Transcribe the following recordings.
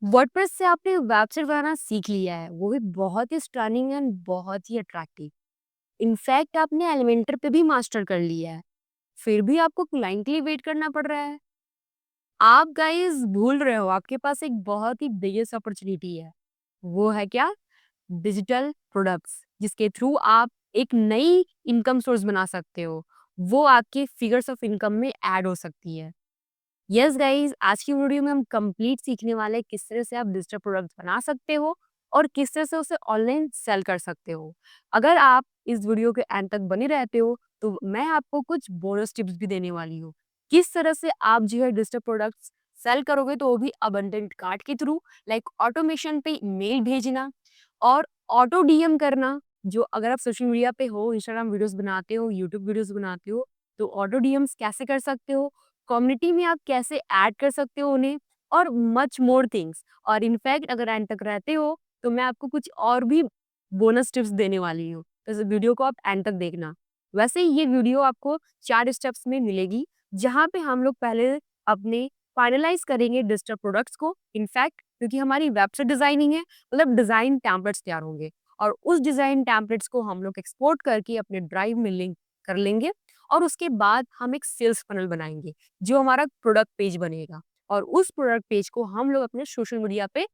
WordPress से आपने website बनाना सीख लिया है, वो भी बहुत ही स्टनिंग एंड बहुत ही अट्रैक्टिव। इनफैक्ट आपने एलिमेंटर पे भी मास्टर कर लिया है, फिर भी आपको क्लाइंट के लिए वेट करना पड़ रहा है। आप गाइस भूल रहे हो, आपके पास एक बहुत ही बिगेस्ट अपॉर्चुनिटी है। वो है क्या? डिजिटल प्रोडक्ट्स, जिसके थ्रू आप एक नई इनकम सोर्स बना सकते हो। वो आपके फिगर्स ऑफ इनकम में ऐड हो सकती है। यस गाइज, आज की वीडियो में हम कंप्लीट सीखने वाले हैं किस तरह से आप डिजिटल प्रोडक्ट बना सकते हो और किस तरह से उसे ऑनलाइन सेल कर सकते हो। अगर आप इस वीडियो के एंड तक बने रहते हो तो मैं आपको कुछ बोनस टिप्स भी देने वाली हूँ। किस तरह से आप जो है डिजिटल प्रोडक्ट्स सेल करोगे, तो वो भी अबंडेंट कार्ट के थ्रू, लाइक ऑटोमेशन पे मेल भेजना और ऑटो डीएम करना। जो अगर आप सोशल मीडिया पे हो, इंस्टाग्राम वीडियोस बनाते हो, यूट्यूब वीडियोस बनाते हो, तो ऑटो डीएम्स कैसे कर सकते हो, कम्युनिटी में आप कैसे ऐड कर सकते हो उन्हें, और मच मोर थिंग्स। और इनफैक्ट अगर एंड तक रहते हो तो मैं आपको कुछ और भी बोनस टिप्स देने वाली हूँ, तो इस वीडियो को आप एंड तक देखना। वैसे ये वीडियो आपको 4 स्टेप्स में मिलेगी, जहाँ पे हम लोग पहले अपने फाइनलाइज करेंगे डिजिटल प्रोडक्ट्स को। इनफैक्ट क्योंकि हमारी वेबसाइट डिजाइनिंग है, मतलब डिजाइन टेम्पलेट्स तैयार होंगे, और उस डिजाइन टेम्पलेट्स को हम लोग एक्सपोर्ट करके अपने ड्राइव में लिंक कर लेंगे। और उसके बाद हम एक सेल्स फनल बनाएंगे, जो हमारा प्रोडक्ट पेज बनेगा, और उस प्रोडक्ट पेज को हम लोग अपने सोशल मीडिया पे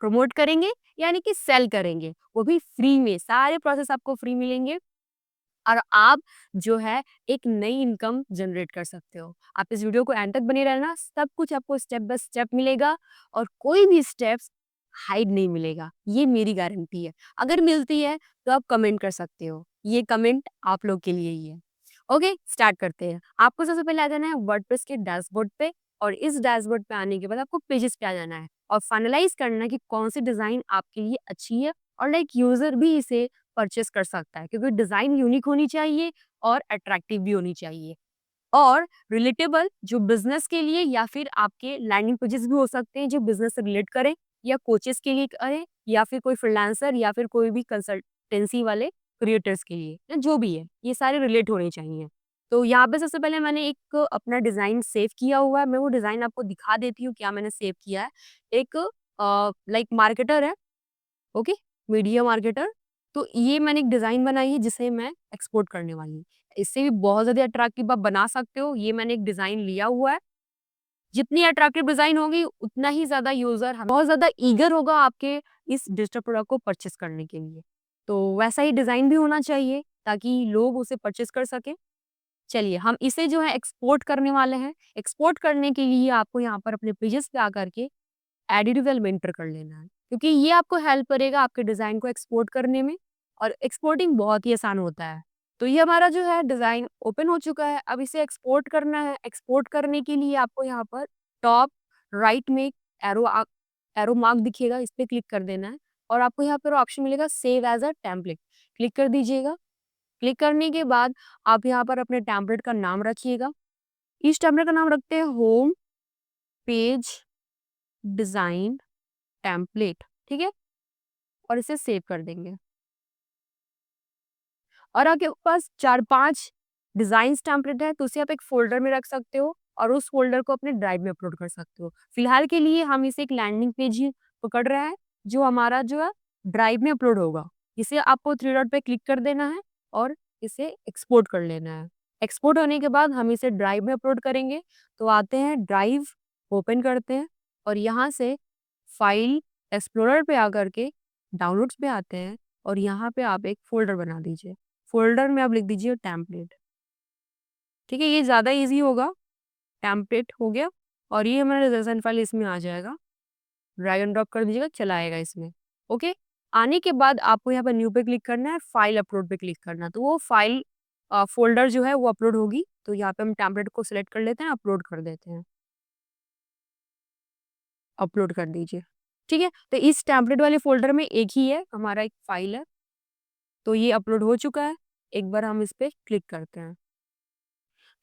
प्रमोट करेंगे, यानी कि सेल करेंगे, वो भी फ्री में। सारे प्रोसेस आपको फ्री मिलेंगे, और आप जो है एक नई इनकम जनरेट कर सकते हो। आप इस वीडियो को एंड तक बने रहना, सब कुछ आपको स्टेप बाय स्टेप मिलेगा, और कोई भी स्टेप्स हाइड नहीं मिलेगा, ये मेरी गारंटी है। अगर मिलती है तो आप कमेंट कर सकते हो, ये कमेंट आप लोग के लिए ही है। ओके, स्टार्ट करते हैं। आपको सबसे पहले आ जाना है वर्डप्रेस के डैशबोर्ड पे, और इस डैशबोर्ड पे आने के बाद आपको पेजेस पे आ जाना है और फाइनलाइज करना है कि कौन सी डिजाइन आपके लिए अच्छी है, और लाइक यूजर भी इसे परचेस कर सकता है, क्योंकि डिजाइन यूनिक होनी चाहिए और अट्रैक्टिव भी होनी चाहिए, और रिलेटेबल, जो बिजनेस के लिए, या फिर आपके लैंडिंग पेजेस भी हो सकते हैं जो बिजनेस से रिलेट करें, या कोचेस के लिए करें, या फिर कोई फ्रीलांसर, या फिर कोई भी कंसल्टेंसी वाले क्रिएटर्स के लिए, या जो भी है, ये सारे रिलेट होने चाहिए। तो यहाँ पे सबसे पहले मैंने एक अपना डिजाइन सेव किया हुआ है, मैं वो डिजाइन आपको दिखा देती हूँ क्या मैंने सेव किया है। एक लाइक मार्केटर है, ओके, मीडिया मार्केटर। तो ये मैंने एक डिज़ाइन बनाई है जिसे मैं एक्सपोर्ट करने वाली हूँ। इससे भी बहुत ज़्यादा अट्रैक्टिव आप बना सकते हो। ये मैंने एक डिज़ाइन लिया हुआ है। जितनी अट्रैक्टिव डिज़ाइन होगी उतना ही ज़्यादा यूज़र बहुत ज़्यादा ईगर होगा आपके इस डिजिटल प्रोडक्ट को परचेज़ करने के लिए। तो वैसा ही डिज़ाइन भी होना चाहिए ताकि लोग उसे परचेज़ कर सकें। चलिए, हम इसे जो है एक्सपोर्ट करने वाले हैं। एक्सपोर्ट करने के लिए आपको यहाँ पर अपने पेजेस पे आकर के एडिटिव एलिमेंटर कर लेना है, क्योंकि ये आपको हेल्प करेगा आपके डिज़ाइन को एक्सपोर्ट करने में, और एक्सपोर्टिंग बहुत ही आसान होता है। तो ये हमारा जो है डिज़ाइन ओपन हो चुका है, अब इसे एक्सपोर्ट करना है। एक्सपोर्ट करने के लिए आपको यहाँ पर टॉप राइट में एक एरो मार्क दिखेगा, इस पे क्लिक कर देना है, और आपको यहाँ पर ऑप्शन मिलेगा save as a template, click कर दीजिएगा। क्लिक करने के बाद आप यहाँ पर अपने टेम्पलेट का नाम रखिएगा। इस टेम्पलेट का नाम रखते हैं होम पेज डिज़ाइन टेम्पलेट, ठीक है? और इसे सेव कर देंगे। और आपके पास 4-5 डिज़ाइन्स टेम्पलेट है, तो उसे आप एक फ़ोल्डर में रख सकते हो, और उस फ़ोल्डर को अपने ड्राइव में अपलोड कर सकते हो। फिलहाल के लिए हम इसे एक लैंडिंग पेज ही पकड़ रहे हैं, जो हमारा जो है ड्राइव में अपलोड होगा। इसे आपको 3 डॉट पे क्लिक कर देना है, और इसे एक्सपोर्ट कर लेना है। एक्सपोर्ट होने के बाद हम इसे ड्राइव में अपलोड करेंगे। तो आते हैं ड्राइव, ओपन करते हैं, और यहाँ से फाइल एक्सप्लोरर पे आकर के डाउनलोड्स पे आते हैं, और यहाँ पे आप एक फ़ोल्डर बना दीजिए। फ़ोल्डर में आप लिख दीजिए टेम्पलेट, ठीक है? ये ज़्यादा ईज़ी होगा। टेम्पलेट हो गया, और ये हमारा रिज़ल्यूशन फाइल इसमें आ जाएगा। ड्रैग एंड ड्रॉप कर दीजिएगा, चला आएगा इसमें, ओके? आने के बाद आपको यहाँ पर न्यू पे क्लिक करना है, फाइल अपलोड पे क्लिक करना है, तो वो फाइल फ़ोल्डर जो है वो अपलोड होगी। तो यहाँ पे हम टेम्पलेट को सिलेक्ट कर लेते हैं, अपलोड कर देते हैं। अपलोड कर दीजिए, ठीक है? तो इस टेम्पलेट वाले फ़ोल्डर में एक ही है, हमारा एक फाइल है, तो ये अपलोड हो चुका है। एक बार हम इस पे क्लिक करते हैं।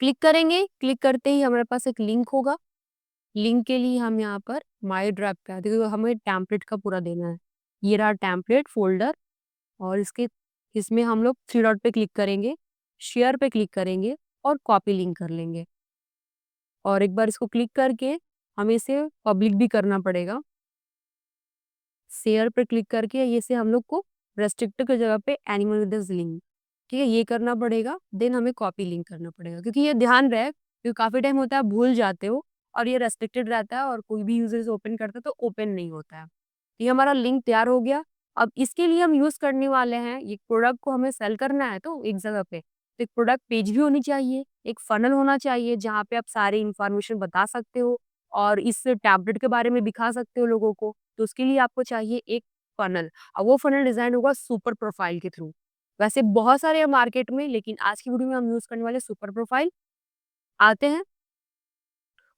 क्लिक करेंगे, क्लिक करते ही हमारे पास एक लिंक होगा। लिंक के लिए हम यहाँ पर माय ड्राइव पे आते हैं, क्योंकि हमें टेम्पलेट का पूरा देना है। ये रहा टेम्पलेट फ़ोल्डर, और इसमें हम लोग 3 डॉट पे क्लिक करेंगे, शेयर पे क्लिक करेंगे, और कॉपी लिंक कर लेंगे। और एक बार इसको क्लिक करके हमें इसे पब्लिक भी करना पड़ेगा। शेयर पर क्लिक करके ये से हम लोग को रेस्ट्रिक्टेड की जगह पे एनिमल विद दिस लिंक, ठीक है, ये करना पड़ेगा। देन हमें कॉपी लिंक करना पड़ेगा, क्योंकि ये ध्यान रहे, क्योंकि काफ़ी टाइम होता है आप भूल जाते हो और ये रेस्ट्रिक्टेड रहता है और कोई भी यूज़र ओपन करता है तो ओपन नहीं होता है। ये हमारा लिंक तैयार हो गया। अब इसके लिए हम यूज़ करने वाले हैं, ये प्रोडक्ट को हमें सेल करना है तो एक जगह पे, तो एक प्रोडक्ट पेज भी होनी चाहिए, एक फनल होना चाहिए जहाँ पे आप सारी इन्फॉर्मेशन बता सकते हो और इस टैबलेट के बारे में दिखा सकते हो लोगों को। तो उसके लिए आपको चाहिए एक फनल, और वो फनल डिज़ाइन होगा सुपर प्रोफाइल के थ्रू। वैसे बहुत सारे हैं मार्केट में, लेकिन आज की वीडियो में हम यूज़ करने वाले सुपर प्रोफाइल। आते हैं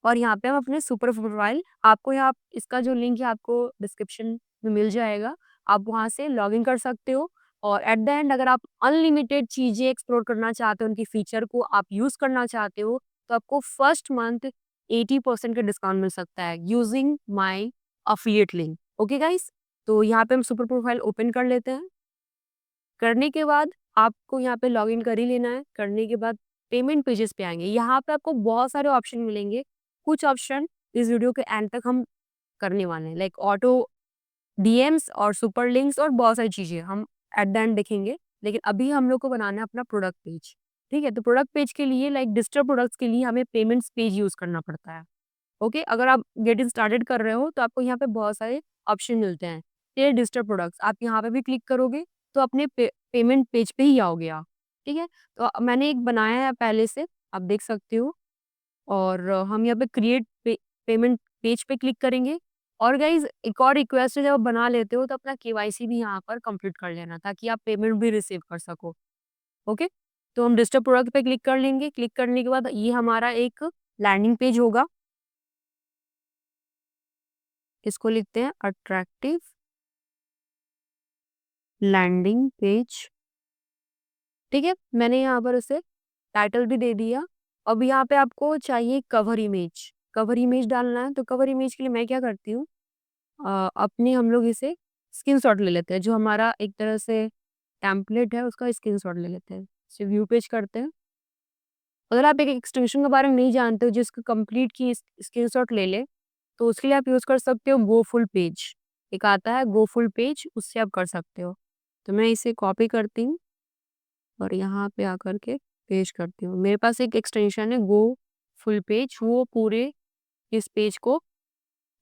और यहाँ पे हम अपने सुपर प्रोफाइल, आपको यहाँ इसका जो लिंक है आपको डिस्क्रिप्शन में मिल जाएगा। आप वहाँ से लॉगिन कर सकते हो और एट द एंड अगर आप अनलिमिटेड चीज़ें एक्सप्लोर करना चाहते हो, उनकी फीचर को आप यूज़ करना चाहते हो, तो आपको फर्स्ट मंथ 80% का डिस्काउंट मिल सकता है using my affiliate link. Okay guys? तो यहाँ पे हम सुपर प्रोफाइल ओपन कर लेते हैं। करने के बाद आपको यहाँ पे लॉगिन कर ही लेना है। करने के बाद पेमेंट पेजेस पे आएँगे। यहाँ पे आपको बहुत सारे ऑप्शन मिलेंगे। कुछ ऑप्शन इस वीडियो के एंड तक हम करने वाले हैं, लाइक ऑटो डीएम्स और सुपर लिंक्स और बहुत सारी चीज़ें हम एट द एंड देखेंगे। लेकिन अभी हम लोग को बनाना है अपना प्रोडक्ट पेज, ठीक है? तो प्रोडक्ट पेज के लिए लाइक डिजिटल प्रोडक्ट्स के लिए हमें पेमेंट्स पेज यूज़ करना पड़ता है। ओके, अगर आप गेटिंग स्टार्टेड कर रहे हो तो आपको यहाँ पे बहुत सारे ऑप्शन मिलते हैं। ये डिजिटल प्रोडक्ट्स, आप यहाँ पे भी क्लिक करोगे तो अपने पेमेंट पेज पे ही आओगे आप, ठीक है? तो मैंने एक बनाया है पहले से, आप देख सकते हो। और हम यहाँ पे क्रिएट पेमेंट पेज पे क्लिक करेंगे। और गाइज एक और रिक्वेस्ट है, जब आप बना लेते हो तो अपना केवाईसी भी यहाँ पर कंप्लीट कर लेना, ताकि आप पेमेंट भी रिसीव कर सको। ओके, तो हम डिजिटल प्रोडक्ट पे क्लिक कर लेंगे। क्लिक करने के बाद ये हमारा एक लैंडिंग पेज होगा। इसको लिखते हैं अट्रैक्टिव लैंडिंग पेज, ठीक है? मैंने यहाँ पर उसे टाइटल भी दे दिया। अब यहाँ पे आपको चाहिए कवर इमेज, कवर इमेज डालना है। तो कवर इमेज के लिए मैं क्या करती हूँ, अपने हम लोग इसे स्क्रीनशॉट ले लेते हैं, जो हमारा एक तरह से टेम्पलेट है उसका स्क्रीनशॉट ले लेते हैं। इसे व्यू पेज करते हैं। अगर आप एक एक्सटेंशन के बारे में नहीं जानते हो जिसको कंप्लीट की स्क्रीनशॉट ले ले, तो उसके लिए आप यूज़ कर सकते हो गो फुल पेज। एक आता है गो फुल पेज, उससे आप कर सकते हो। तो मैं इसे कॉपी करती हूँ और यहाँ पे आकर के पेस्ट करती हूँ। मेरे पास एक एक्सटेंशन है गो फुल पेज, वो पूरे इस पेज को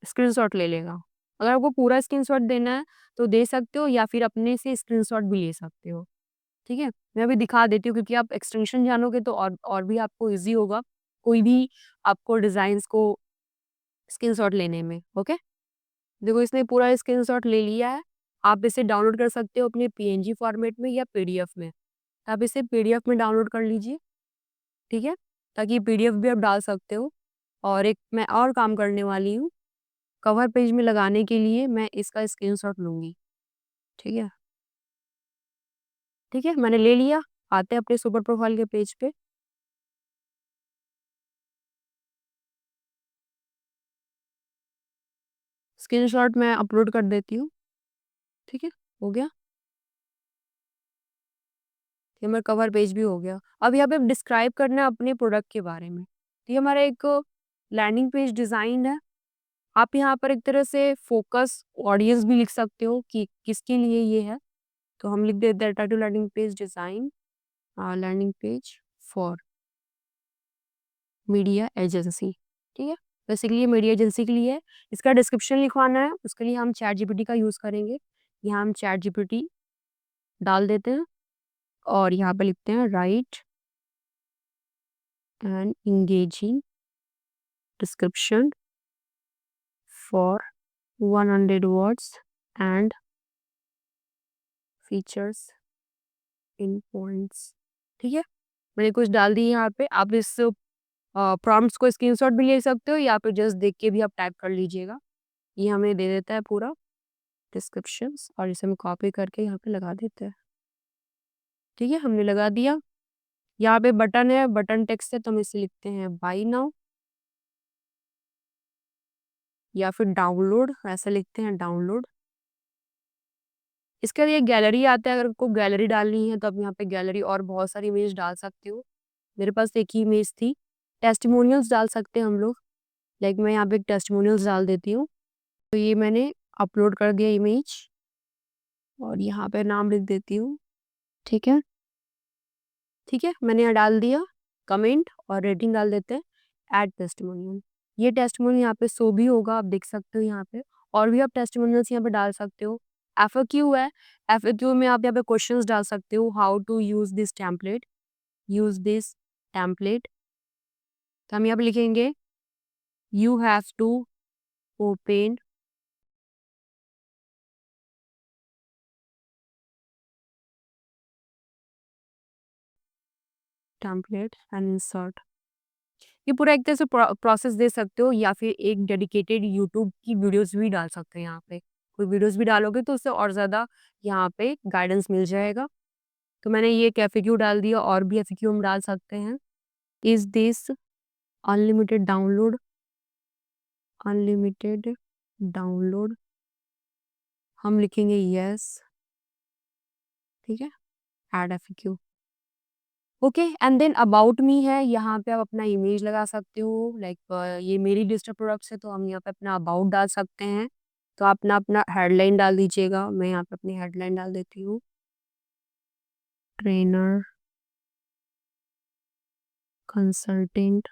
स्क्रीनशॉट ले लेगा। अगर आपको पूरा स्क्रीनशॉट देना है तो दे सकते हो, या फिर अपने से स्क्रीनशॉट भी ले सकते हो, ठीक है? मैं अभी दिखा देती हूँ, क्योंकि आप एक्सटेंशन जानोगे तो और भी आपको ईज़ी होगा, कोई भी आपको डिज़ाइन्स को स्क्रीनशॉट लेने में। ओके? देखो इसने पूरा स्क्रीनशॉट ले लिया है। आप इसे डाउनलोड कर सकते हो अपने पीएनजी फॉर्मेट में या पीडीएफ में। आप इसे पीडीएफ में डाउनलोड कर लीजिए, ठीक है? ताकि पीडीएफ भी आप डाल सकते हो। और एक मैं और काम करने वाली हूँ, कवर पेज में लगाने के लिए मैं इसका स्क्रीनशॉट लूँगी, ठीक है? ठीक है, मैंने ले लिया। आते हैं अपने सुपर प्रोफाइल के पेज पे। स्क्रीनशॉट मैं अपलोड कर देती हूँ, ठीक है? हो गया। ये मेरा कवर पेज भी हो गया। अब यहाँ पे डिस्क्राइब करना है अपने प्रोडक्ट के बारे में। तो ये हमारा एक लैंडिंग पेज डिज़ाइन है। आप यहाँ पर एक तरह से फ़ोकस ऑडियंस भी लिख सकते हो कि किसके लिए ये है। तो हम लिख देते हैं title landing page design, landing page for media agency, ठीक है? बेसिकली ये मीडिया एजेंसी के लिए है। इसका डिस्क्रिप्शन लिखवाना है, उसके लिए हम चैट जीपीटी का यूज़ करेंगे। यहाँ हम चैट जीपीटी डाल देते हैं और यहाँ पे लिखते हैं right and engaging description for 100 words and features in points, ठीक है? मैंने कुछ डाल दिए यहाँ पे। आप इस प्रॉम्प्ट्स को स्क्रीनशॉट भी ले सकते हो या फिर जस्ट देख के भी आप टाइप कर लीजिएगा। ये हमें दे देता है पूरा डिस्क्रिप्शंस, और इसे हम कॉपी करके यहाँ पे लगा देते हैं, ठीक है? हमने लगा दिया। यहाँ पे बटन है, बटन टेक्स्ट है, तो हम इसे लिखते हैं बाय नाउ, या फिर डाउनलोड, ऐसा लिखते हैं डाउनलोड। इसके लिए गैलरी आता है, अगर आपको गैलरी डालनी है तो आप यहाँ पे गैलरी और बहुत सारी इमेज डाल सकते हो। मेरे पास एक ही इमेज थी। टेस्टिमोनियल्स डाल सकते हैं हम लोग, लाइक मैं यहाँ पे एक टेस्टिमोनियल्स डाल देती हूँ। तो ये मैंने अपलोड कर दिया इमेज और यहाँ पे नाम लिख देती हूँ। ठीक है, ठीक है, मैंने यहाँ डाल दिया कमेंट और रेटिंग डाल देते हैं, ऐड टेस्टिमोनियल। ये टेस्टिमोनियल यहाँ पे शो भी होगा, आप देख सकते हो यहाँ पे। और भी आप टेस्टिमोनियल्स यहाँ पे डाल सकते हो। एफएक्यू है, एफएक्यू में आप यहाँ पे क्वेश्चंस डाल सकते हो, how to use this template, use this template. तो हम यहाँ पे लिखेंगे you have to open template and insert. ये पूरा एक तरह से प्रोसेस दे सकते हो, या फिर एक डेडिकेटेड यूट्यूब की वीडियोस भी डाल सकते हो। यहाँ पे कोई वीडियोस भी डालोगे तो उससे और ज़्यादा यहाँ पे गाइडेंस मिल जाएगा। तो मैंने ये एफएक्यू डाल दिया, और भी एफएक्यू हम डाल सकते हैं। Is this unlimited download, unlimited download, हम लिखेंगे यस। ठीक है, add FAQ. Okay, and then about me है, यहाँ पे आप अपना इमेज लगा सकते हो। लाइक ये मेरी लिस्ट ऑफ प्रोडक्ट्स है, तो हम यहाँ पे अपना अबाउट डाल सकते हैं। तो आप ना अपना हेडलाइन डाल दीजिएगा। मैं यहाँ पे अपनी हेडलाइन डाल देती हूँ, ट्रेनर कंसल्टेंट।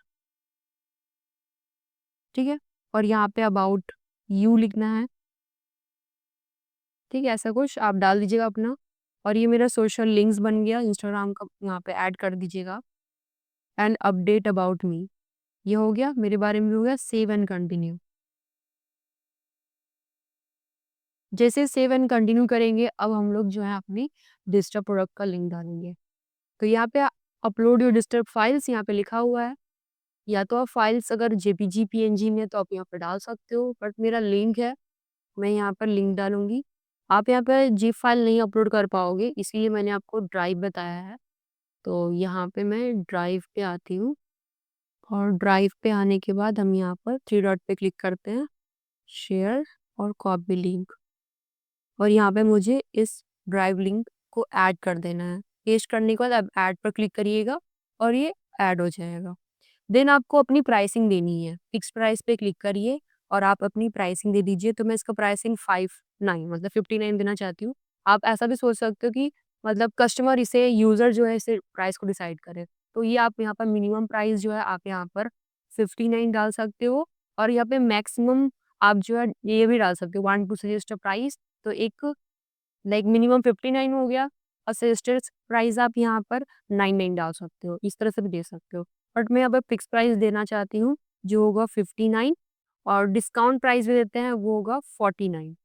ठीक है, और यहाँ पे अबाउट यू लिखना है। ठीक है, ऐसा कुछ आप डाल दीजिएगा अपना। और ये मेरा सोशल लिंक्स बन गया, इंस्टाग्राम का यहाँ पे ऐड कर दीजिएगा। एंड अपडेट अबाउट मी, ये हो गया, मेरे बारे में भी हो गया। Save and continue. जैसे सेव एंड कंटिन्यू करेंगे, अब हम लोग जो है अपनी डिस्टर्ब प्रोडक्ट का लिंक डालेंगे। तो यहाँ पे अपलोड योर डिस्टर्ब फाइल्स यहाँ पे लिखा हुआ है। या तो आप फाइल्स अगर जेपीजी पीएनजी में तो आप यहाँ पे डाल सकते हो, बट मेरा लिंक है, मैं यहाँ पर लिंक डालूंगी। आप यहाँ पे जिप फाइल नहीं अपलोड कर पाओगे, इसलिए मैंने आपको ड्राइव बताया है। तो यहाँ पे मैं ड्राइव पे आती हूँ, और ड्राइव पे आने के बाद हम यहाँ पर थ्री डॉट पे क्लिक करते हैं, शेयर और कॉपी लिंक। और यहाँ पे मुझे इस ड्राइव लिंक को ऐड कर देना है। पेस्ट करने के बाद आप ऐड पर क्लिक करिएगा और ये ऐड हो जाएगा। देन आपको अपनी प्राइसिंग देनी है, फिक्स प्राइस पे क्लिक करिए और आप अपनी प्राइसिंग दे दीजिए। तो मैं इसका प्राइसिंग 59 मतलब 59 देना चाहती हूँ। आप ऐसा भी सोच सकते हो कि मतलब कस्टमर इसे, यूजर जो है इसे प्राइस को डिसाइड करे। तो ये आप यहाँ पर मिनिमम प्राइस जो है आप यहाँ पर 59 डाल सकते हो। और यहाँ पे मैक्सिमम आप जो है ये भी डाल सकते हो, 1 टू सजेस्ट अ प्राइस। तो एक लाइक मिनिमम 59 हो गया, और सजेस्टेड प्राइस आप यहाँ पर 99 डाल सकते हो, इस तरह से भी दे सकते हो। बट मैं अब फिक्स प्राइस देना चाहती हूँ, जो होगा 59। और डिस्काउंट प्राइस भी देते हैं, वो होगा 49,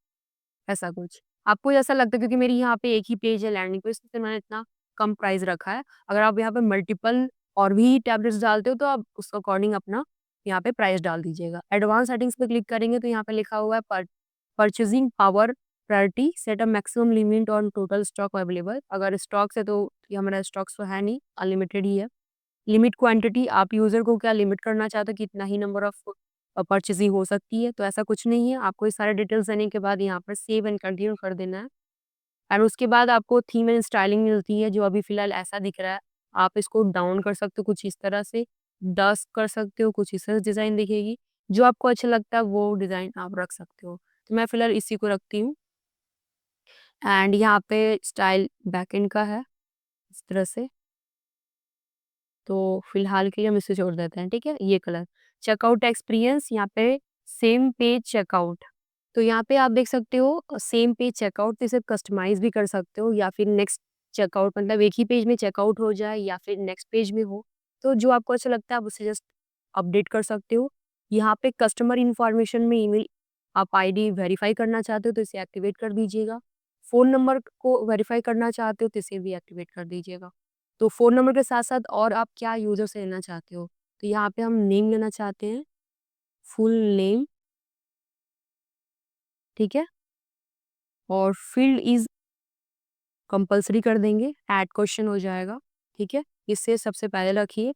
ऐसा कुछ। आपको ऐसा लगता है क्योंकि मेरी यहाँ पे एक ही पेज है लैंडिंग पेज, तो मैंने इतना कम प्राइस रखा है। अगर आप यहाँ पे मल्टीपल और भी टैबलेट्स डालते हो तो आप उस अकॉर्डिंग अपना यहाँ पे प्राइस डाल दीजिएगा। एडवांस सेटिंग्स पे क्लिक करेंगे तो यहाँ पे लिखा हुआ है purchasing power priority, set a maximum limit on total stock available. अगर स्टॉक्स है तो ये हमारा स्टॉक्स तो है नहीं, अनलिमिटेड ही है। लिमिट क्वांटिटी, आप यूजर को क्या लिमिट करना चाहते हो कि इतना ही नंबर ऑफ परचेजिंग हो सकती है, तो ऐसा कुछ नहीं है। आपको ये सारे डिटेल्स देने के बाद यहाँ पर सेव एंड कंटिन्यू कर देना है। और उसके बाद आपको थीम एंड स्टाइलिंग मिलती है, जो अभी फिलहाल ऐसा दिख रहा है। आप इसको डाउन कर सकते हो कुछ इस तरह से, डस्ट कर सकते हो, कुछ इस तरह से डिज़ाइन दिखेगी। जो आपको अच्छा लगता है वो डिज़ाइन आप रख सकते हो। तो मैं फिलहाल इसी को रखती हूँ। एंड यहाँ पे स्टाइल बैकएंड का है, इस तरह से। तो फिलहाल के लिए हम इसे छोड़ देते हैं, ठीक है। ये कलर चेकआउट एक्सपीरियंस, यहाँ पे सेम पेज चेकआउट। तो यहाँ पे आप देख सकते हो सेम पेज चेकआउट, तो इसे कस्टमाइज भी कर सकते हो, या फिर नेक्स्ट चेकआउट, मतलब एक ही पेज में चेकआउट हो जाए या फिर नेक्स्ट पेज में हो। तो जो आपको अच्छा लगता है आप उसे जस्ट अपडेट कर सकते हो। यहाँ पे कस्टमर इंफॉर्मेशन में ईमेल आप आईडी वेरीफाई करना चाहते हो तो इसे एक्टिवेट कर दीजिएगा। फ़ोन नंबर को वेरीफाई करना चाहते हो तो इसे भी एक्टिवेट कर दीजिएगा। तो फ़ोन नंबर के साथ-साथ और आप क्या यूज़र से लेना चाहते हो? तो यहाँ पे हम नेम लेना चाहते हैं, फुल नेम, ठीक है? और फील्ड इज़ कंपल्सरी कर देंगे, ऐड क्वेश्चन हो जाएगा, ठीक है? इसे सबसे पहले रखिए।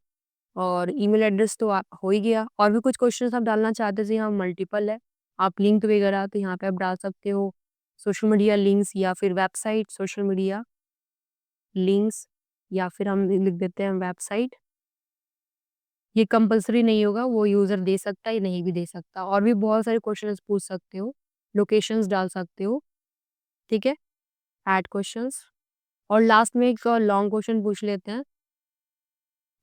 और ईमेल एड्रेस तो आप हो ही गया। और भी कुछ क्वेश्चंस आप डालना चाहते थे, यहाँ मल्टीपल है। आप लिंक वगैरह तो यहाँ पे आप डाल सकते हो, सोशल मीडिया लिंक्स या फिर वेबसाइट सोशल मीडिया लिंक्स, या फिर हम लिख देते हैं वेबसाइट। ये कंपल्सरी नहीं होगा, वो यूज़र दे सकता है या नहीं भी दे सकता। और भी बहुत सारे क्वेश्चंस पूछ सकते हो। लोकेशंस डाल सकते हो, ठीक है, ऐड क्वेश्चंस, और लास्ट में एक लॉन्ग क्वेश्चन पूछ लेते हैं,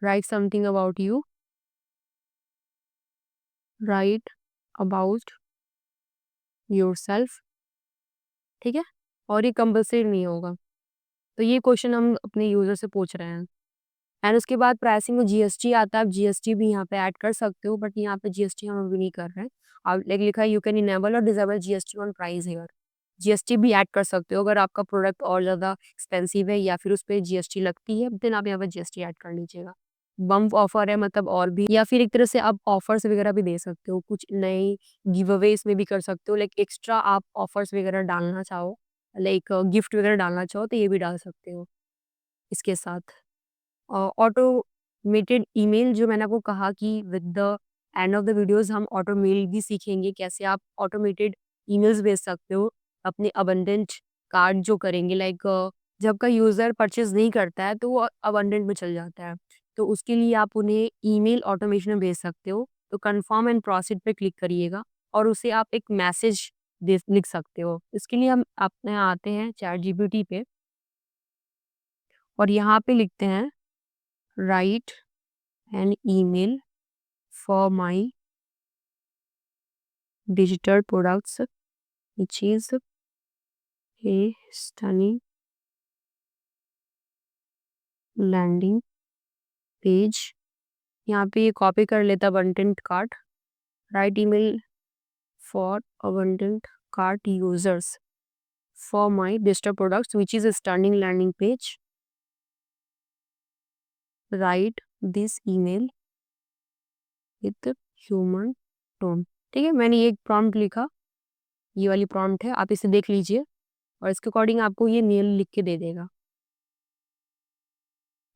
right something about you, right about yourself, ठीक है, और ये कंपल्सरी नहीं होगा। तो ये क्वेश्चन हम अपने यूजर से पूछ रहे हैं। एंड उसके बाद प्राइसिंग में जीएसटी आता है, आप जीएसटी भी यहाँ पे ऐड कर सकते हो, बट यहाँ पे जीएसटी हम अभी नहीं कर रहे हैं। अब लाइक लिखा है यू कैन इनेबल और disable GST on price here. GST भी ऐड कर सकते हो अगर आपका प्रोडक्ट और ज़्यादा एक्सपेंसिव है या फिर उस पर जीएसटी लगती है, देन आप यहाँ पे जीएसटी ऐड कर लीजिएगा। बम्प ऑफर है मतलब और भी, या फिर एक तरह से आप ऑफर्स वगैरह भी दे सकते हो, कुछ नए गिव अवे इसमें भी कर सकते हो, लाइक एक्स्ट्रा आप ऑफर्स वगैरह डालना चाहो, लाइक गिफ्ट वगैरह डालना चाहो तो ये भी डाल सकते हो इसके साथ। ऑटोमेटेड ईमेल, जो मैंने आपको कहा कि with the end of the videos हम ऑटो मेल भी सीखेंगे, कैसे आप ऑटोमेटेड ईमेल्स भेज सकते हो अपने अबंडेंट कार्ड जो करेंगे, लाइक जब का यूज़र परचेज नहीं करता है तो वो अबंडेंट में चल जाता है, तो उसके लिए आप उन्हें ईमेल ऑटोमेशन में भेज सकते हो। तो कंफर्म एंड प्रोसीड पे क्लिक करिएगा और उसे आप एक मैसेज दे लिख सकते हो। इसके लिए हम अपने आते हैं चैट जीपीटी पे और यहाँ पे लिखते हैं write an email for my digital products which is a stunning landing page। यहाँ पे ये कॉपी कर लेता abundant cart, write email for abundant cart users for my digital products which is a stunning landing page, write this email with human tone। ठीक है, मैंने ये prompt लिखा, ये वाली प्रॉम्प्ट है, आप इसे देख लीजिए और इसके अकॉर्डिंग आपको ये मेल लिख के दे देगा।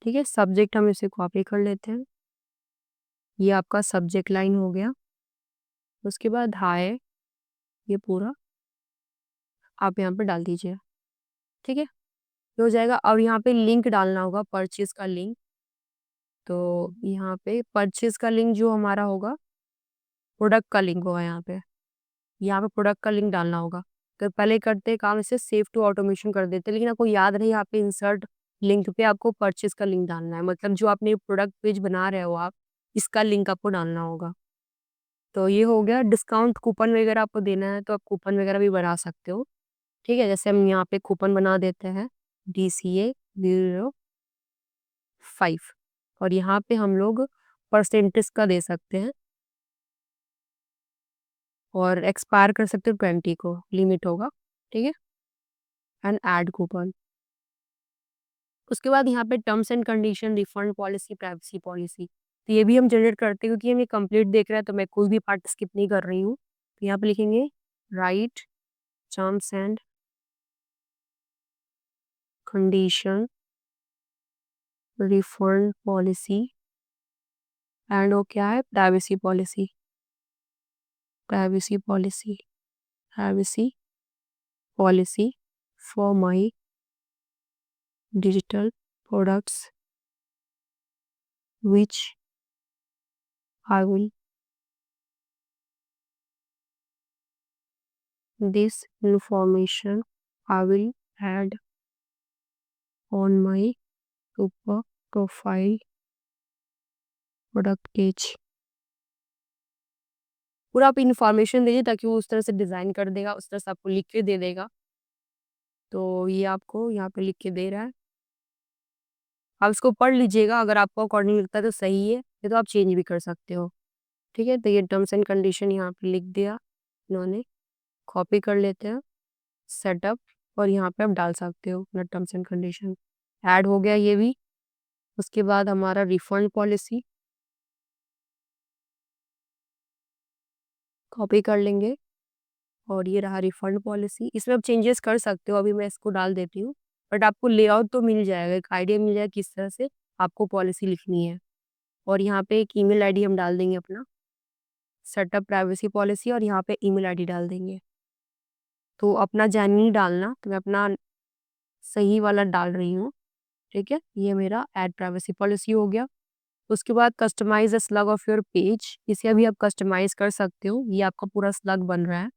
ठीक है, सब्जेक्ट हम इसे कॉपी कर लेते हैं, ये आपका सब्जेक्ट लाइन हो गया। उसके बाद हाय, ये पूरा आप यहाँ पे डाल दीजिए। ठीक है, ये हो जाएगा। अब यहाँ पे लिंक डालना होगा, परचेज का लिंक। तो यहाँ पे परचेज का लिंक जो हमारा होगा, प्रोडक्ट का लिंक होगा यहाँ पे प्रोडक्ट का लिंक डालना होगा। तो पहले करते काम इसे सेव टू ऑटोमेशन कर देते, लेकिन आपको याद रहे यहाँ पे इंसर्ट लिंक पे आपको परचेज का लिंक डालना है, मतलब जो आपने प्रोडक्ट पेज बना रहे हो आप, इसका लिंक आपको डालना होगा। तो ये हो गया। डिस्काउंट कूपन वगैरह आपको देना है तो आप कूपन वगैरह भी बना सकते हो। ठीक है, जैसे हम यहाँ पे कूपन बना देते हैं DCA05 और यहाँ पे हम लोग परसेंटेज का दे सकते हैं और एक्सपायर कर सकते हो 20 को, लिमिट होगा। ठीक है, एंड ऐड कूपन। उसके बाद यहाँ पे terms and condition, refund policy, privacy policy, तो ये भी हम जनरेट करते हैं क्योंकि हम ये कंप्लीट देख रहे हैं तो मैं कोई भी पार्ट स्किप नहीं कर रही हूँ। तो यहाँ पे लिखेंगे right terms and condition, refund policy and वो क्या है, privacy policy, privacy policy, privacy policy for my digital products which I will this information I will add on my super profile product page. पूरा आप information दीजिए ताकि वो उस तरह से डिज़ाइन कर देगा, उस तरह से आपको लिख के दे देगा। तो ये आपको यहाँ पे लिख के दे रहा है, आप इसको पढ़ लीजिएगा, अगर आपको अकॉर्डिंग लगता है तो सही है, ये तो आप चेंज भी कर सकते हो। ठीक है, तो ये टर्म्स एंड कंडीशन यहाँ पे लिख दिया इन्होंने, कॉपी कर लेते हैं सेटअप और यहाँ पे आप डाल सकते हो अपना टर्म्स एंड कंडीशन। ऐड हो गया ये भी। उसके बाद हमारा रिफंड पॉलिसी कॉपी कर लेंगे और ये रहा रिफंड पॉलिसी। इसमें आप चेंजेस कर सकते हो, अभी मैं इसको डाल देती हूँ, बट आपको लेआउट तो मिल जाएगा, एक आइडिया मिल जाएगा किस तरह से आपको पॉलिसी लिखनी है। और यहाँ पे एक ईमेल आईडी हम डाल देंगे अपना, सेटअप प्राइवेसी पॉलिसी, और यहाँ पे ईमेल आईडी डाल देंगे। तो अपना जेन्युइन डालना, तो मैं अपना सही वाला डाल रही हूँ। ठीक है, ये मेरा ऐड प्राइवेसी पॉलिसी हो गया। उसके बाद customize the slug of your page, इसे अभी आप कस्टमाइज कर सकते हो, ये आपका पूरा स्लग बन रहा है।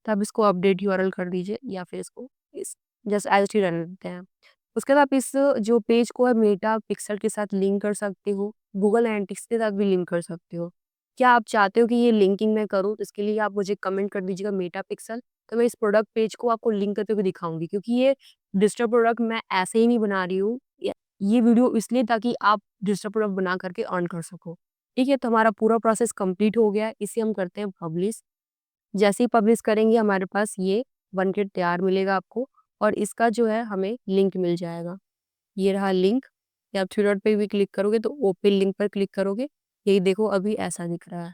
तो आप इसको अपडेट यूआरएल कर दीजिए या फिर इसको इस जस्ट एज़ इट इज़ रहने देते हैं। उसके बाद आप इस जो पेज को है मेटा पिक्सेल के साथ लिंक कर सकते हो, गूगल एनालिटिक्स के साथ भी लिंक कर सकते हो। क्या आप चाहते हो कि ये लिंकिंग मैं करूँ? तो इसके लिए आप मुझे कमेंट कर दीजिएगा मेटा पिक्सेल, तो मैं इस प्रोडक्ट पेज को आपको लिंक करते हुए दिखाऊँगी, क्योंकि ये डिजिटल प्रोडक्ट मैं ऐसे ही नहीं बना रही हूँ। ये वीडियो इसलिए ताकि आप डिजिटल प्रोडक्ट बना करके अर्न कर सको। ठीक है? तो हमारा पूरा प्रोसेस कंप्लीट हो गया है, इसे हम करते हैं पब्लिश। जैसे ही पब्लिश करेंगे हमारे पास ये बन के तैयार मिलेगा आपको, और इसका जो है हमें लिंक मिल जाएगा। ये रहा लिंक, या आप थ्री डॉट पे भी क्लिक करोगे तो ओपन लिंक पर क्लिक करोगे, यही देखो अभी ऐसा दिख रहा है,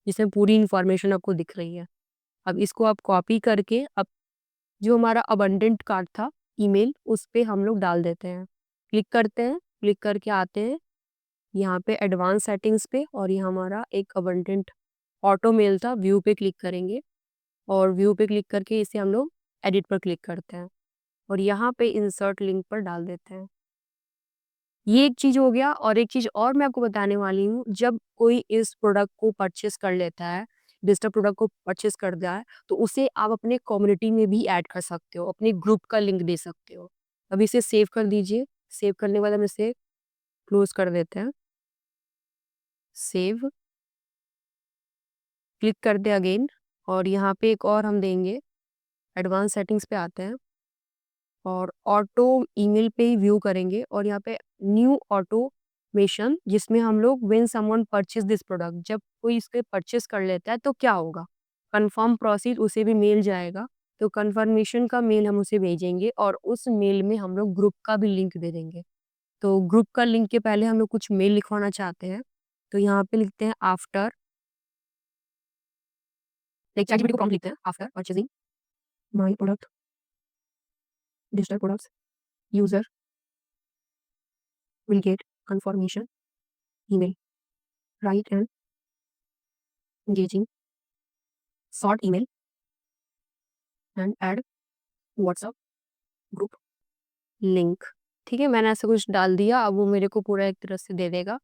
जिसमें पूरी इन्फॉर्मेशन आपको दिख रही है। अब इसको आप कॉपी करके अब जो हमारा अबंडेंट कार्ड था ईमेल, उस पे हम लोग डाल देते हैं। क्लिक करते हैं, क्लिक करके आते हैं यहाँ पे एडवांस सेटिंग्स पे, और ये हमारा एक अबंडेंट ऑटो मेल था, व्यू पे क्लिक करेंगे और व्यू पे क्लिक करके इसे हम लोग एडिट पर क्लिक करते हैं और यहाँ पे इंसर्ट लिंक पर डाल देते हैं। ये एक चीज़ हो गया, और एक चीज़ और मैं आपको बताने वाली हूँ, जब कोई इस प्रोडक्ट को परचेस कर लेता है, डिजिटल प्रोडक्ट को परचेस करता है, तो उसे आप अपने कम्युनिटी में भी ऐड कर सकते हो, अपने ग्रुप का लिंक दे सकते हो। अब इसे सेव कर दीजिए, सेव करने के बाद हम इसे क्लोज कर देते हैं। सेव, क्लिक कर दे अगेन, और यहाँ पे एक और हम देंगे, एडवांस सेटिंग्स पे आते हैं और ऑटो ईमेल पे ही व्यू करेंगे, और यहाँ पे न्यू ऑटोमेशन, जिसमें हम लोग when someone purchase this product, जब कोई इसके परचेस कर लेता है तो क्या होगा, कंफर्म प्रोसीड, उसे भी मेल जाएगा, तो कंफर्मेशन का मेल हम उसे भेजेंगे और उस मेल में हम लोग ग्रुप का भी लिंक दे देंगे। तो ग्रुप का लिंक के पहले हम लोग कुछ मेल लिखवाना चाहते हैं, तो यहाँ पे लिखते हैं आफ्टर, लाइक चैटजीपीटी को प्रॉम्प्ट लिखते हैं, after purchasing my product, digital products, user will get confirmation email. Write an engaging short email and add WhatsApp group link. ठीक है, मैंने ऐसा कुछ डाल दिया। अब वो मेरे को पूरा एक तरह से दे देगा,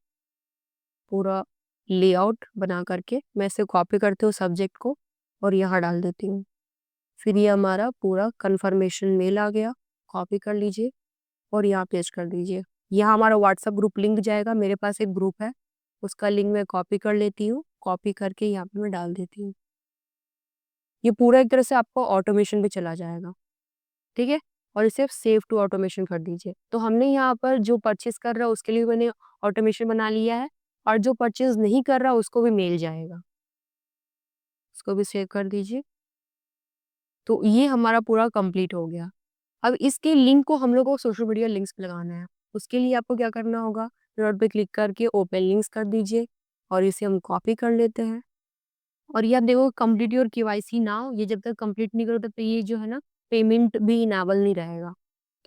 पूरा लेआउट बना करके। मैं इसे कॉपी करती हूँ सब्जेक्ट को और यहाँ डाल देती हूँ। फिर ये हमारा पूरा कंफर्मेशन मेल आ गया, कॉपी कर लीजिए और यहाँ पेस्ट कर दीजिए। यहाँ हमारा व्हाट्सएप ग्रुप लिंक जाएगा, मेरे पास एक ग्रुप है, उसका लिंक मैं कॉपी कर लेती हूँ, कॉपी करके यहाँ पे मैं डाल देती हूँ। ये पूरा एक तरह से आपको ऑटोमेशन पे चला जाएगा, ठीक है? और इसे सेव टू ऑटोमेशन कर दीजिए। तो हमने यहाँ पर जो परचेज़ कर रहा है उसके लिए मैंने ऑटोमेशन बना लिया है, और जो परचेज़ नहीं कर रहा उसको भी मेल जाएगा। उसको भी सेव कर दीजिए। तो ये हमारा पूरा कंप्लीट हो गया। अब इसके लिंक को हम लोग को सोशल मीडिया लिंक्स पे लगाना है। उसके लिए आपको क्या करना होगा, डॉट पे क्लिक करके ओपन लिंक्स कर दीजिए और इसे हम कॉपी कर लेते हैं। और ये आप देखो कंप्लीट योर केवाईसी नाउ, ये जब तक कंप्लीट नहीं करो तब तक ये जो है ना पेमेंट भी इनेबल नहीं रहेगा।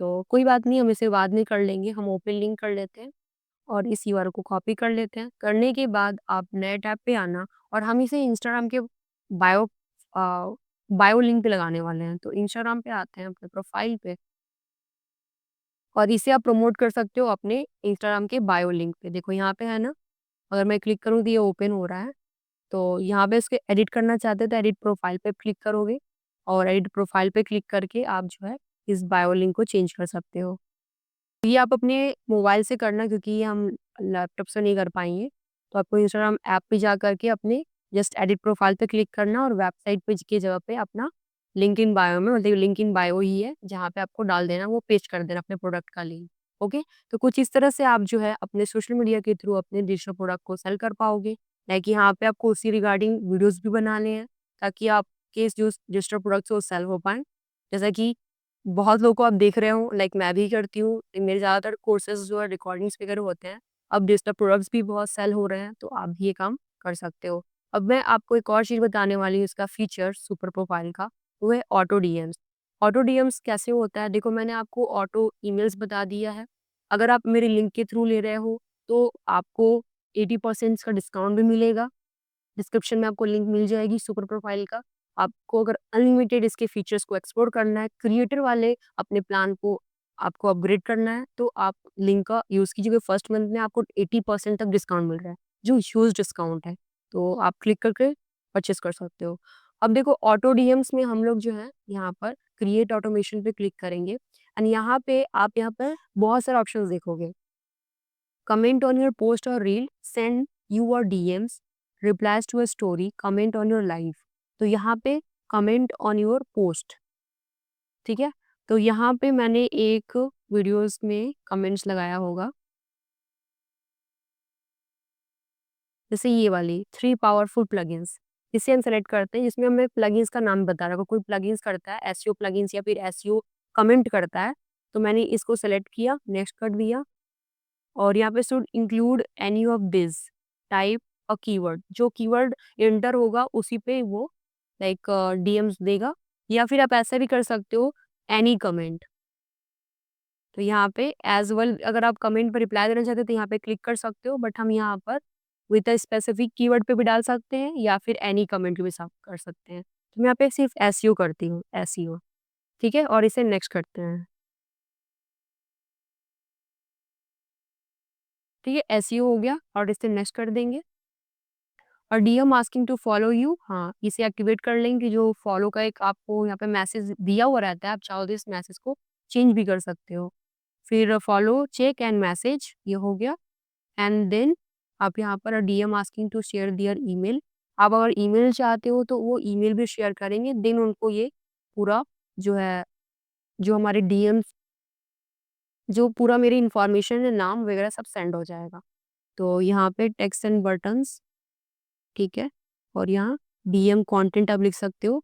तो कोई बात नहीं, हम इसे बाद में कर लेंगे। हम ओपन लिंक कर लेते हैं और इस यूआरएल को कॉपी कर लेते हैं। करने के बाद आप नए टैब पे आना, और हम इसे इंस्टाग्राम के बायो बायो लिंक पे लगाने वाले हैं। तो इंस्टाग्राम पे आते हैं अपने प्रोफाइल पे, और इसे आप प्रमोट कर सकते हो अपने इंस्टाग्राम के बायो लिंक पे। देखो यहाँ पे है ना, अगर मैं क्लिक करूँ तो ये ओपन हो रहा है। तो यहाँ पे इसके एडिट करना चाहते हैं तो एडिट प्रोफाइल पे क्लिक करोगे, और एडिट प्रोफाइल पे क्लिक करके आप जो है इस बायो लिंक को चेंज कर सकते हो। ये आप अपने मोबाइल से करना, क्योंकि ये हम लैपटॉप से नहीं कर पाएंगे। तो आपको इंस्टाग्राम ऐप पे जा करके अपने जस्ट एडिट प्रोफाइल पे क्लिक करना, और वेबसाइट पे की जगह पे अपना लिंक इन बायो में, मतलब लिंक इन बायो ही है जहाँ पे आपको डाल देना, वो पेस्ट कर देना अपने प्रोडक्ट का लिंक। ओके, तो कुछ इस तरह से आप जो है अपने सोशल मीडिया के थ्रू अपने डिजिटल प्रोडक्ट को सेल कर पाओगे। लाइक यहाँ पे आपको उसी रिगार्डिंग वीडियोस भी बनाने हैं, ताकि आपके जो डिजिटल प्रोडक्ट्स वो सेल हो पाए। जैसा कि बहुत लोगों को आप देख रहे हो, लाइक मैं भी करती हूँ, मेरे ज़्यादातर कोर्सेज जो है रिकॉर्डिंग्स वगैरह होते हैं। अब डिजिटल प्रोडक्ट्स भी बहुत सेल हो रहे हैं, तो आप भी ये काम कर सकते हो। अब मैं आपको एक और चीज़ बताने वाली हूँ, इसका फीचर सुपर प्रोफाइल का, वो है ऑटो डीएम्स। ऑटो डीएम्स कैसे होता है, देखो मैंने आपको ऑटो ईमेल्स बता दिया है। अगर आप मेरे लिंक के थ्रू ले रहे हो तो आपको 80% का डिस्काउंट भी मिलेगा। डिस्क्रिप्शन में आपको लिंक मिल जाएगी सुपर प्रोफाइल का। आपको अगर अनलिमिटेड इसके फीचर्स को एक्सप्लोर करना है, क्रिएटर वाले अपने प्लान को आपको अपग्रेड करना है, तो आप लिंक का यूज़ कीजिए। फर्स्ट मंथ में आपको 80% तक डिस्काउंट मिल रहा है, जो ह्यूज डिस्काउंट है। तो आप क्लिक करके परचेस कर सकते हो। अब देखो ऑटो डीएम्स में हम लोग जो है यहाँ पर क्रिएट ऑटोमेशन पे क्लिक करेंगे एंड यहाँ पे आप यहाँ पर बहुत सारे ऑप्शंस देखोगे। कमेंट ऑन योर पोस्ट और रील, सेंड यू और DMs, replies to a story, comment on your live. तो यहाँ पे कमेंट ऑन योर पोस्ट, ठीक है। तो यहाँ पे मैंने एक वीडियोस में कमेंट्स लगाया होगा, जैसे ये वाली 3 पावरफुल प्लगइन्स, इसे हम सेलेक्ट करते हैं, जिसमें हमें प्लगइन्स का नाम बता रहा है। अगर कोई प्लगइन्स करता है एसईओ प्लगइन्स या फिर एसईओ कमेंट करता है, तो मैंने इसको सेलेक्ट किया, नेक्स्ट कर दिया और यहाँ पे should include any of this, type a keyword, जो कीवर्ड एंटर होगा उसी पे वो लाइक डीएम्स देगा, या फिर आप ऐसा भी कर सकते हो एनी कमेंट। तो यहाँ पे एज वेल अगर आप कमेंट पर रिप्लाई देना चाहते हो तो यहाँ पे क्लिक कर सकते हो, बट हम यहाँ पर विद अ स्पेसिफिक कीवर्ड पे भी डाल सकते हैं या फिर एनी कमेंट भी सब कर सकते हैं। तो मैं यहाँ पे सिर्फ एसईओ करती हूँ, एसईओ, ठीक है, और इसे नेक्स्ट करते हैं। ठीक है, एसईओ हो गया और इसे नेक्स्ट कर देंगे। और DM asking to follow you, हाँ, इसे एक्टिवेट कर लेंगे, जो फॉलो का एक आपको यहाँ पे मैसेज दिया हुआ रहता है, आप चाहो तो इस मैसेज को चेंज भी कर सकते हो। फिर फॉलो, चेक एंड मैसेज, ये हो गया। एंड देन आप यहाँ पर DM asking to share their email, आप अगर ईमेल चाहते हो तो वो ईमेल भी शेयर करेंगे, देन उनको ये पूरा जो है, जो हमारे डीएम्स, जो पूरा मेरी इन्फॉर्मेशन है, नाम वगैरह सब सेंड हो जाएगा। तो यहाँ पे टेक्स्ट एंड बटन्स, ठीक है, और यहाँ डीएम कंटेंट आप लिख सकते हो,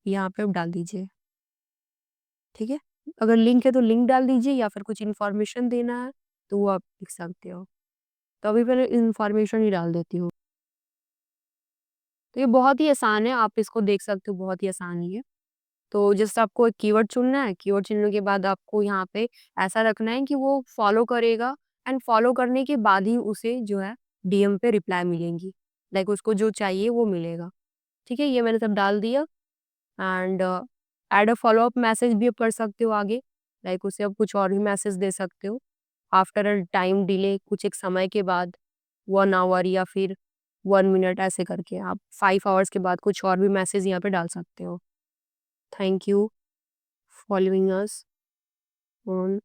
यहाँ पे आप डाल दीजिए, ठीक है। अगर लिंक है तो लिंक डाल दीजिए, या फिर कुछ इन्फॉर्मेशन देना है तो वो आप लिख सकते हो। तो अभी पहले इन्फॉर्मेशन ही डाल देती हूँ। तो ये बहुत ही आसान है, आप इसको देख सकते हो, बहुत ही आसान ही है। तो जस्ट आपको एक कीवर्ड चुनना है, कीवर्ड चुनने के बाद आपको यहाँ पे ऐसा रखना है कि वो फॉलो करेगा एंड फॉलो करने के बाद ही उसे जो है डीएम पे रिप्लाई मिलेंगी, लाइक उसको जो चाहिए वो मिलेगा, ठीक है। ये मैंने सब डाल दिया and add a follow up message भी आप कर सकते हो आगे, लाइक उसे आप कुछ और भी मैसेज दे सकते हो आफ्टर अ टाइम डिले, कुछ एक समय के बाद, 1 आवर या फिर 1 मिनट, ऐसे करके आप 5 आवर्स के बाद कुछ और भी मैसेज यहाँ पे डाल सकते हो। Thank you following us on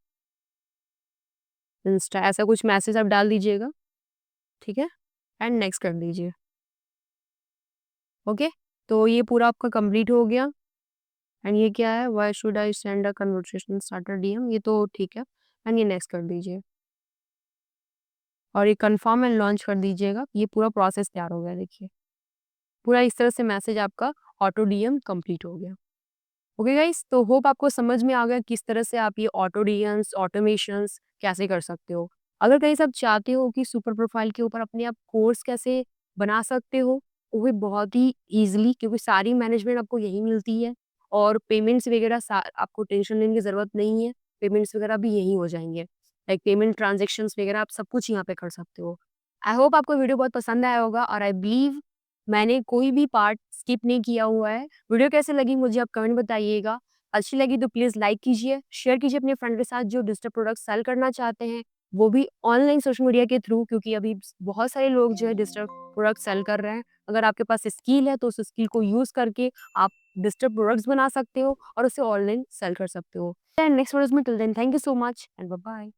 Insta, ऐसा कुछ मैसेज आप डाल दीजिएगा, ठीक है, एंड नेक्स्ट कर दीजिए। ओके, तो ये पूरा आपका कंप्लीट हो गया। एंड ये क्या है, why should I send a conversation starter DM, ये तो ठीक है, एंड ये नेक्स्ट कर दीजिए और ये कंफर्म एंड लॉन्च कर दीजिएगा। ये पूरा प्रोसेस तैयार हो गया, देखिए पूरा इस तरह से मैसेज आपका ऑटो डीएम कंप्लीट हो गया। ओके गाइस, तो होप आपको समझ में आ गया किस तरह से आप ये ऑटो डीएम्स, ऑटोमेशंस कैसे कर सकते हो। अगर कहीं आप चाहते हो कि सुपर प्रोफाइल के ऊपर अपने आप कोर्स कैसे बना सकते हो, वो भी बहुत ही ईजिली, क्योंकि सारी मैनेजमेंट आपको यही मिलती है और पेमेंट्स वगैरह आपको टेंशन लेने की ज़रूरत नहीं है, पेमेंट्स वगैरह भी यहीं हो जाएंगे, लाइक पेमेंट ट्रांजेक्शन्स वगैरह आप सब कुछ यहाँ पे कर सकते हो। आई होप आपको वीडियो बहुत पसंद आया होगा और आई बिलीव मैंने कोई भी पार्ट स्किप नहीं किया हुआ है। वीडियो कैसे लगी मुझे आप कमेंट बताइएगा। अच्छी लगी तो प्लीज़ लाइक कीजिए, शेयर कीजिए अपने फ्रेंड के साथ जो डिजिटल प्रोडक्ट सेल करना चाहते हैं, वो भी ऑनलाइन सोशल मीडिया के थ्रू, क्योंकि अभी बहुत सारे लोग जो है डिजिटल प्रोडक्ट सेल कर रहे हैं। अगर आपके पास स्किल है तो उस स्किल को यूज़ करके आप डिजिटल प्रोडक्ट्स बना सकते हो और उसे ऑनलाइन सेल कर सकते हो। नेक्स्ट वीडियोज़ में, till then thank you so much and bye bye.